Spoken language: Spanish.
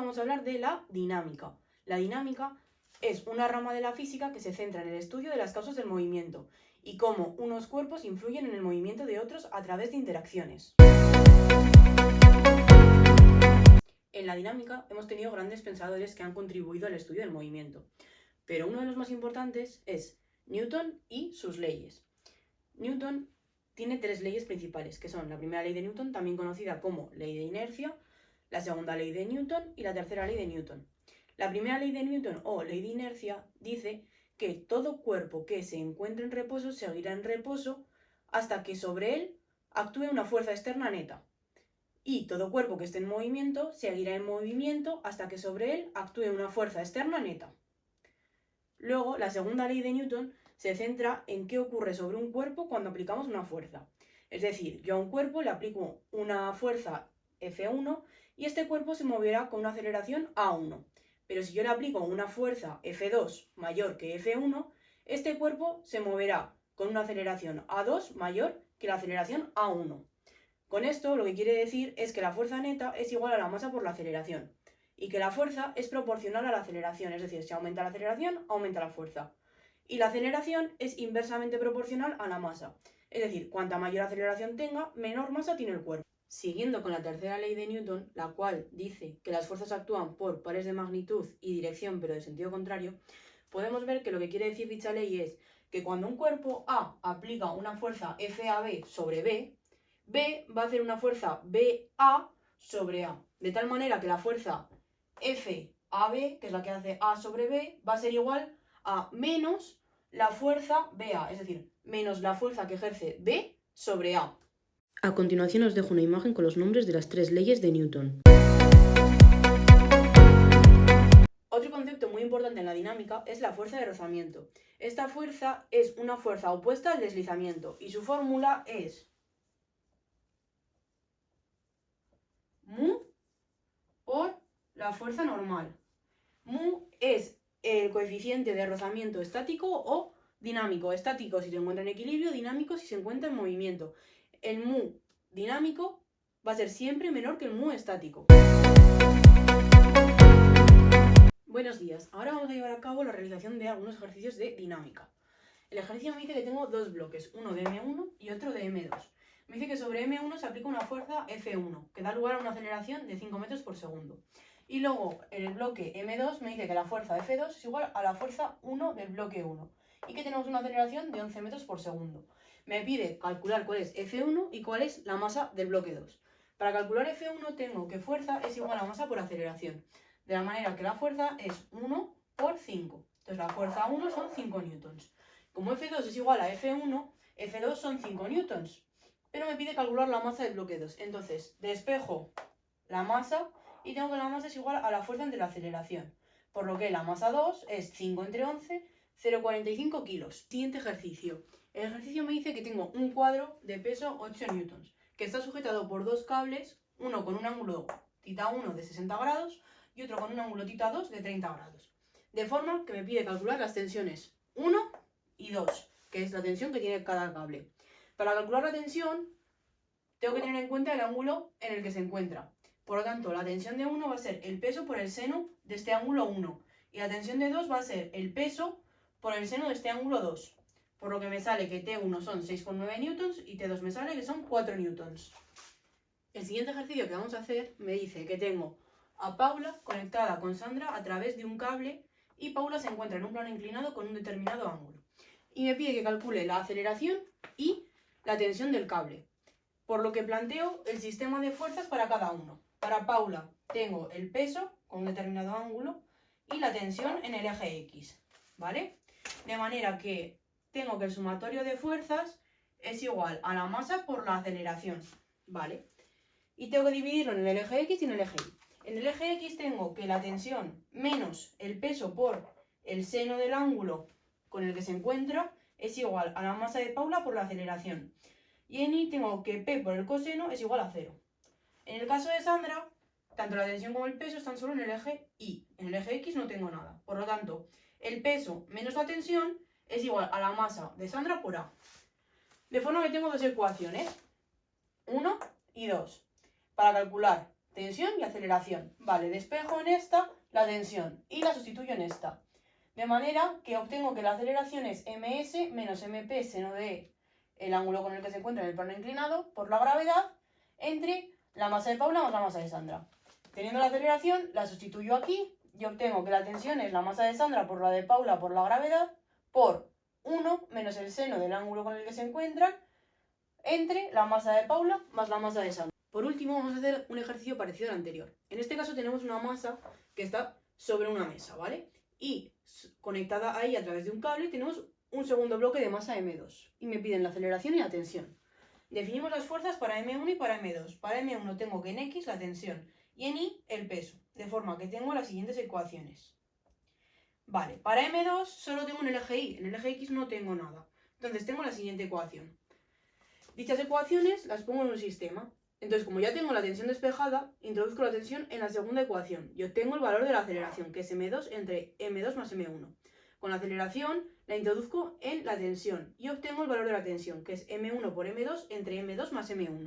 vamos a hablar de la dinámica. La dinámica es una rama de la física que se centra en el estudio de las causas del movimiento y cómo unos cuerpos influyen en el movimiento de otros a través de interacciones. En la dinámica hemos tenido grandes pensadores que han contribuido al estudio del movimiento, pero uno de los más importantes es Newton y sus leyes. Newton tiene tres leyes principales, que son la primera ley de Newton, también conocida como ley de inercia, la segunda ley de Newton y la tercera ley de Newton. La primera ley de Newton o ley de inercia dice que todo cuerpo que se encuentre en reposo seguirá en reposo hasta que sobre él actúe una fuerza externa neta. Y todo cuerpo que esté en movimiento seguirá en movimiento hasta que sobre él actúe una fuerza externa neta. Luego, la segunda ley de Newton se centra en qué ocurre sobre un cuerpo cuando aplicamos una fuerza. Es decir, yo a un cuerpo le aplico una fuerza F1 y este cuerpo se moverá con una aceleración A1. Pero si yo le aplico una fuerza F2 mayor que F1, este cuerpo se moverá con una aceleración A2 mayor que la aceleración A1. Con esto lo que quiere decir es que la fuerza neta es igual a la masa por la aceleración y que la fuerza es proporcional a la aceleración, es decir, si aumenta la aceleración, aumenta la fuerza. Y la aceleración es inversamente proporcional a la masa, es decir, cuanta mayor aceleración tenga, menor masa tiene el cuerpo. Siguiendo con la tercera ley de Newton, la cual dice que las fuerzas actúan por pares de magnitud y dirección pero de sentido contrario, podemos ver que lo que quiere decir dicha ley es que cuando un cuerpo A aplica una fuerza FAB sobre B, B va a hacer una fuerza BA sobre A, de tal manera que la fuerza FAB, que es la que hace A sobre B, va a ser igual a menos la fuerza BA, es decir, menos la fuerza que ejerce B sobre A. A continuación os dejo una imagen con los nombres de las tres leyes de Newton. Otro concepto muy importante en la dinámica es la fuerza de rozamiento. Esta fuerza es una fuerza opuesta al deslizamiento y su fórmula es mu por la fuerza normal. Mu es el coeficiente de rozamiento estático o dinámico. Estático si se encuentra en equilibrio, dinámico si se encuentra en movimiento. El mu dinámico va a ser siempre menor que el mu estático. Buenos días, ahora vamos a llevar a cabo la realización de algunos ejercicios de dinámica. El ejercicio me dice que tengo dos bloques, uno de M1 y otro de M2. Me dice que sobre M1 se aplica una fuerza F1, que da lugar a una aceleración de 5 metros por segundo. Y luego, en el bloque M2 me dice que la fuerza F2 es igual a la fuerza 1 del bloque 1 y que tenemos una aceleración de 11 metros por segundo. Me pide calcular cuál es F1 y cuál es la masa del bloque 2. Para calcular F1 tengo que fuerza es igual a masa por aceleración, de la manera que la fuerza es 1 por 5. Entonces la fuerza 1 son 5 newtons. Como F2 es igual a F1, F2 son 5 newtons. Pero me pide calcular la masa del bloque 2. Entonces despejo la masa y tengo que la masa es igual a la fuerza entre la aceleración. Por lo que la masa 2 es 5 entre 11, 0,45 kilos. Siguiente ejercicio. El ejercicio me dice que tengo un cuadro de peso 8 newtons, que está sujetado por dos cables, uno con un ángulo θ1 de 60 grados y otro con un ángulo θ2 de 30 grados. De forma que me pide calcular las tensiones 1 y 2, que es la tensión que tiene cada cable. Para calcular la tensión, tengo que tener en cuenta el ángulo en el que se encuentra. Por lo tanto, la tensión de 1 va a ser el peso por el seno de este ángulo 1. Y la tensión de 2 va a ser el peso por el seno de este ángulo 2. Por lo que me sale que T1 son 6,9 newtons y T2 me sale que son 4 newtons. El siguiente ejercicio que vamos a hacer me dice que tengo a Paula conectada con Sandra a través de un cable y Paula se encuentra en un plano inclinado con un determinado ángulo. Y me pide que calcule la aceleración y la tensión del cable. Por lo que planteo el sistema de fuerzas para cada uno. Para Paula tengo el peso con un determinado ángulo y la tensión en el eje X, ¿vale? De manera que tengo que el sumatorio de fuerzas es igual a la masa por la aceleración, ¿vale? Y tengo que dividirlo en el eje X y en el eje Y. En el eje X tengo que la tensión menos el peso por el seno del ángulo con el que se encuentra es igual a la masa de Paula por la aceleración. Y en Y tengo que P por el coseno es igual a 0. En el caso de Sandra, tanto la tensión como el peso están solo en el eje Y. En el eje X no tengo nada. Por lo tanto, el peso menos la tensión es igual a la masa de Sandra por A. De forma que tengo dos ecuaciones, 1 y 2. Para calcular tensión y aceleración. Vale, despejo en esta la tensión y la sustituyo en esta. De manera que obtengo que la aceleración es ms menos mp seno de el ángulo con el que se encuentra en el plano inclinado por la gravedad entre la masa de Paula más la masa de Sandra. Teniendo la aceleración, la sustituyo aquí y obtengo que la tensión es la masa de Sandra por la de Paula por la gravedad por 1 menos el seno del ángulo con el que se encuentran entre la masa de Paula más la masa de Sandra. Por último, vamos a hacer un ejercicio parecido al anterior. En este caso tenemos una masa que está sobre una mesa, ¿vale? Y conectada ahí a través de un cable tenemos un segundo bloque de masa M2 y me piden la aceleración y la tensión. Definimos las fuerzas para M1 y para M2. Para M1 tengo que en X la tensión y en Y el peso, de forma que tengo las siguientes ecuaciones. Vale, para M2 solo tengo en el eje Y, en el eje X no tengo nada. Entonces tengo la siguiente ecuación. Dichas ecuaciones las pongo en un sistema. Entonces, como ya tengo la tensión despejada, introduzco la tensión en la segunda ecuación y obtengo el valor de la aceleración, que es M2 entre M2 más M1. Con la aceleración la introduzco en la tensión y obtengo el valor de la tensión, que es M1 por M2 entre M2 más M1.